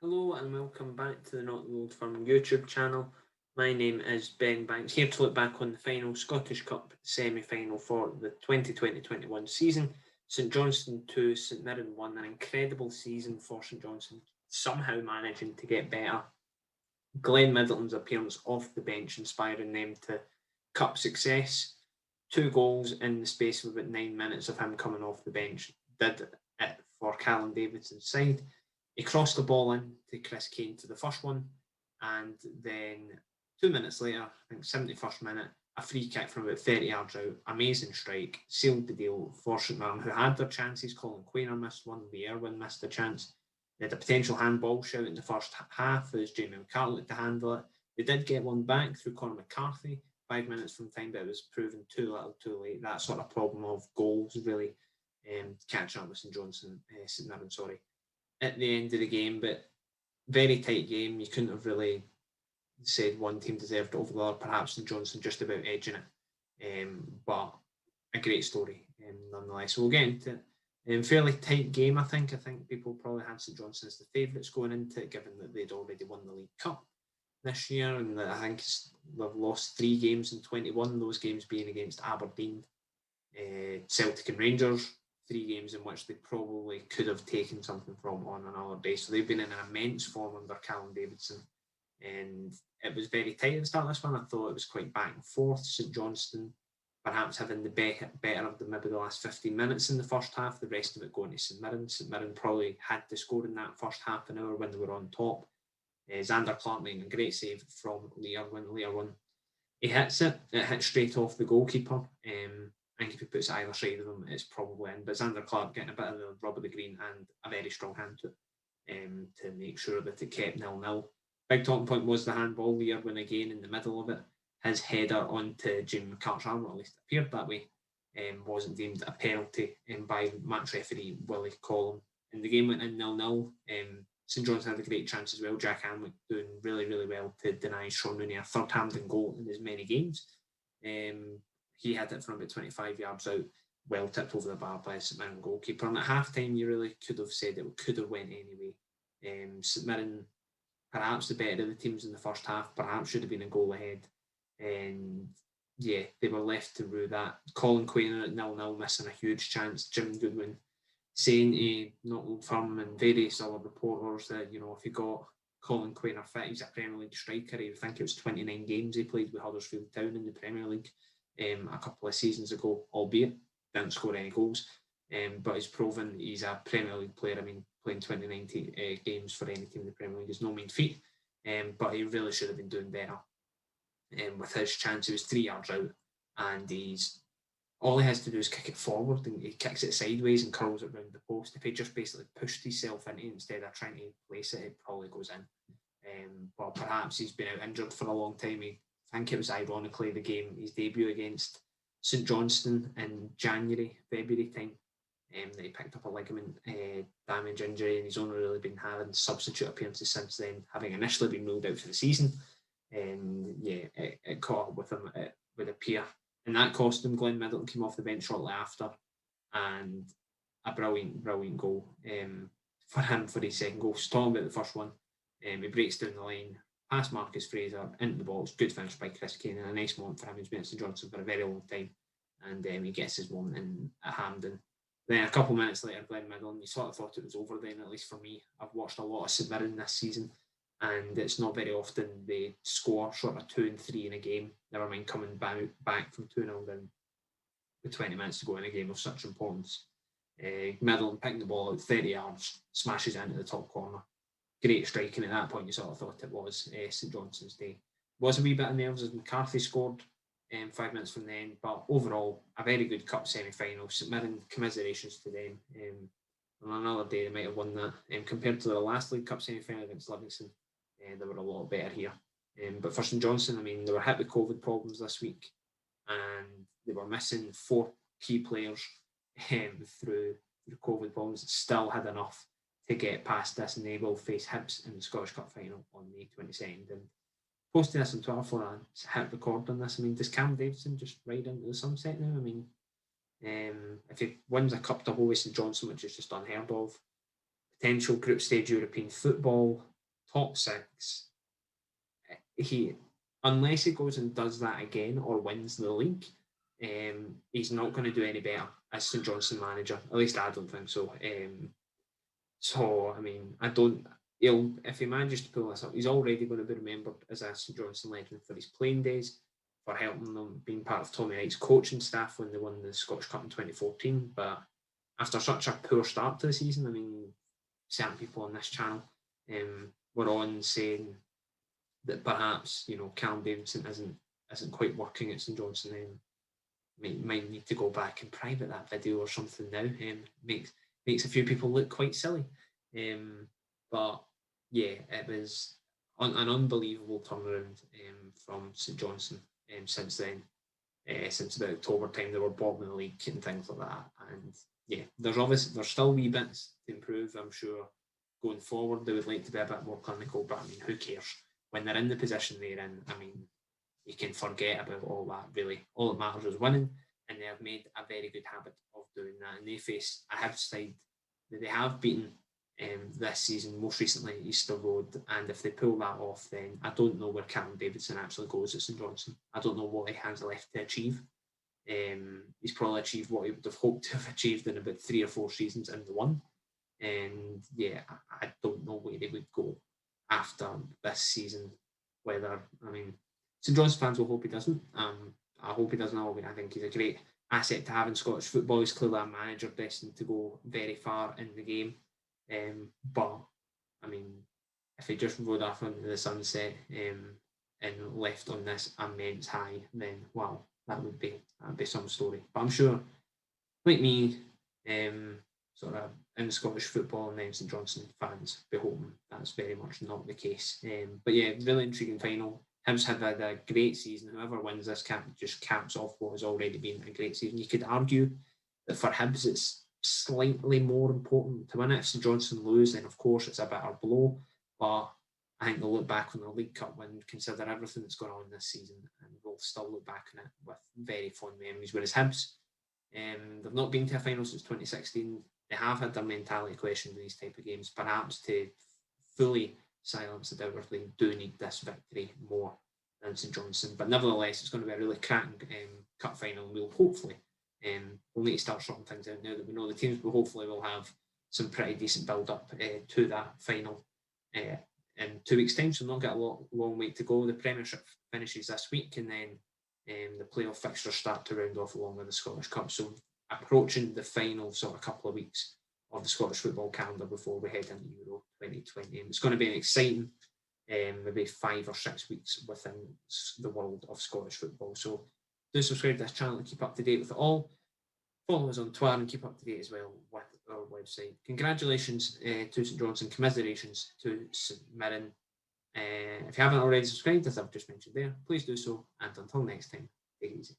Hello and welcome back to the Not the Old Firm YouTube channel. My name is Ben Banks, here to look back on the final Scottish Cup semi-final for the 2020-21 season. St Johnstone 2, St Mirren 1, an incredible season for St Johnstone, somehow managing to get better. Glenn Middleton's appearance off the bench inspiring them to cup success. 2 goals in the space of about 9 minutes of him coming off the bench did it for Callum Davidson's side. He crossed the ball in to Chris Kane to the first one, and then 2 minutes later, I think 71st minute, a free kick from about 30 yards out, amazing strike, sealed the deal for St Mirren, who had their chances. Colin Quainer missed one, Lee Irwin missed a chance. They had a potential handball shout in the first half as Jamie McCarthy looked to handle it. They did get one back through Conor McCarthy 5 minutes from time, but it was proven too little, too late. That sort of problem of goals really catching up with St Mirren, at the end of the game. But very tight game. You couldn't have really said one team deserved it over the other. Perhaps St Johnstone just about edging it, but a great story nonetheless. So we'll get into it. Fairly tight game, I think. I think people probably had St Johnstone as the favourites going into it, given that they'd already won the League Cup this year, and I think they've lost 3 games in 21, those games being against Aberdeen, Celtic and Rangers, 3 games in which they probably could have taken something from on another day. So they've been in an immense form under Callum Davidson, and it was very tight at the start of this one. I thought it was quite back and forth. St Johnstone perhaps having the better of maybe the last 15 minutes in the first half, the rest of it going to St Mirren. St Mirren probably had to score in that first half an hour when they were on top. Xander Clark making a great save from Lee Irwin. He hits it hits straight off the goalkeeper. I think if he puts it either side of him, it's probably in. But Xander Clark getting a bit of the rub of the green and a very strong hand to it to make sure that it kept 0-0. Big talking point was the handball. Lee Irwin again in the middle of it. His header onto Jamie McCarthy's arm, or at least it appeared that way, wasn't deemed a penalty by match referee Willie Collum. And the game went in 0-0. St John's had a great chance as well. Jack Hanwick doing really, really well to deny Sean Rooney a third Hampden goal in as many games. He had it from about 25 yards out, well tipped over the bar by a St Mirren goalkeeper. And at half time, you really could have said it could have went anyway. St Mirren, perhaps the better of the teams in the first half, perhaps should have been a goal ahead. And yeah, they were left to rue that. Colin Quainer at 0-0 missing a huge chance. Jim Goodwin saying to Not Old Firm and various other reporters that, if you got Colin Quainer fit, he's a Premier League striker. I think it was 29 games he played with Huddersfield Town in the Premier League a couple of seasons ago, albeit didn't score any goals. But he's proven he's a Premier League player. I mean, playing 29 games for any team in the Premier League is no mean feat. But he really should have been doing better. With his chance, he was 3 yards out, and all he has to do is kick it forward, and he kicks it sideways and curls it round the post. If he just basically pushed himself into it instead of trying to place it, it probably goes in. But perhaps he's been out injured for a long time. I think it was ironically his debut against St Johnstone in February time, that he picked up a ligament damage injury, and he's only really been having substitute appearances since then, having initially been ruled out for the season. It caught up with him, it would appear. In that costume, Glenn Middleton came off the bench shortly after, and a brilliant goal for him for his second goal. Talking about the first one, he breaks down the line, past Marcus Fraser, into the box, good finish by Chris Kane, and a nice moment for him. He's been at St Johnstone for a very long time, and he gets his moment in at Hampden. Then a couple of minutes later, Glenn Middleton, you sort of thought it was over then, at least for me. I've watched a lot of St Mirren this season, and it's not very often they score sort of 2 and 3 in a game, never mind coming back from 2-0 down with 20 minutes to go in a game of such importance. Middleton picking the ball out 30 yards, smashes it into the top corner. Great striking at that point. You sort of thought it was St Johnstone's day. Was a wee bit of nerves as McCarthy scored 5 minutes from the end, but overall a very good cup semi-final. St Mirren, commiserations to them. On another day they might have won that. Compared to the last League Cup semi-final against Livingston, they were a lot better here. But for St Johnstone, I mean, they were hit with COVID problems this week, and they were missing 4 key players through COVID problems. Still had enough to get past this, and they will face Hibs in the Scottish Cup final on May 22nd. And posting this on Twitter for a hit record on this, I mean, does Cam Davidson just ride into the sunset now? I mean, if he wins a cup double with St Johnstone, which is just unheard of, potential group stage European football, top 6, unless he goes and does that again or wins the league, he's not going to do any better as St Johnstone manager. At least I don't think so. So I mean, if he manages to pull this up, he's already going to be remembered as a St Johnstone legend for his playing days, for helping them, being part of Tommy Wright's coaching staff when they won the Scottish Cup in 2014. But after such a poor start to the season, I mean, certain people on this channel were on saying that perhaps, Callum Davidson isn't quite working at St Johnstone. Might need to go back and private that video or something now. Makes a few people look quite silly. But yeah, it was an unbelievable turnaround from St Johnstone since then. Since about October time, they were bottom of the league and things like that. And yeah, there's still wee bits to improve, I'm sure. Going forward, they would like to be a bit more clinical, but I mean, who cares? When they're in the position they're in, I mean, you can forget about all that, really. All that matters is winning, and they have made a very good habit of doing that. And they face a Hibs side that they have beaten this season, most recently at Easter Road. And if they pull that off, then I don't know where Callum Davidson actually goes at St Johnstone. I don't know what he has left to achieve. He's probably achieved what he would have hoped to have achieved in about 3 or 4 seasons in the one. And yeah, I don't know where he would go after this season. Whether, I mean, St Johnstone fans will hope he doesn't. I hope he doesn't. I think he's a great asset to have in Scottish football. He's clearly a manager destined to go very far in the game. But, I mean, if he just rode off into the sunset and left on this immense high, then, wow, that would be some story. But I'm sure, like me, sort of in Scottish football and then St Johnstone fans be hoping that's very much not the case. But yeah, really intriguing final. Hibs have had a great season. Whoever wins this just caps off what has already been a great season. You could argue that for Hibs it's slightly more important to win it. If St Johnstone lose, then of course it's a bitter blow. But I think they'll look back on the League Cup win, consider everything that's gone on this season, and we'll still look back on it with very fond memories. Whereas Hibs, they've not been to a final since 2016. They have had their mentality questioned in these type of games. Perhaps to fully silence the doubters, they do need this victory more than St Johnstone. But nevertheless, it's going to be a really cracking cup final. We'll hopefully we'll need to start sorting things out now that we know the teams. But hopefully we'll have some pretty decent build up to that final in 2 weeks' time. So not got a long wait to go. The Premiership finishes this week, and then the playoff fixtures start to round off along with the Scottish Cup. So approaching the final sort of couple of weeks of the Scottish football calendar before we head into Euro 2020. It's going to be an exciting maybe 5 or 6 weeks within the world of Scottish football. So do subscribe to this channel to keep up to date with it all. Follow us on Twitter and keep up to date as well with our website. Congratulations to St Johnstone, commiserations to St Mirren. If you haven't already subscribed, as I've just mentioned there, please do so. And until next time, take it easy.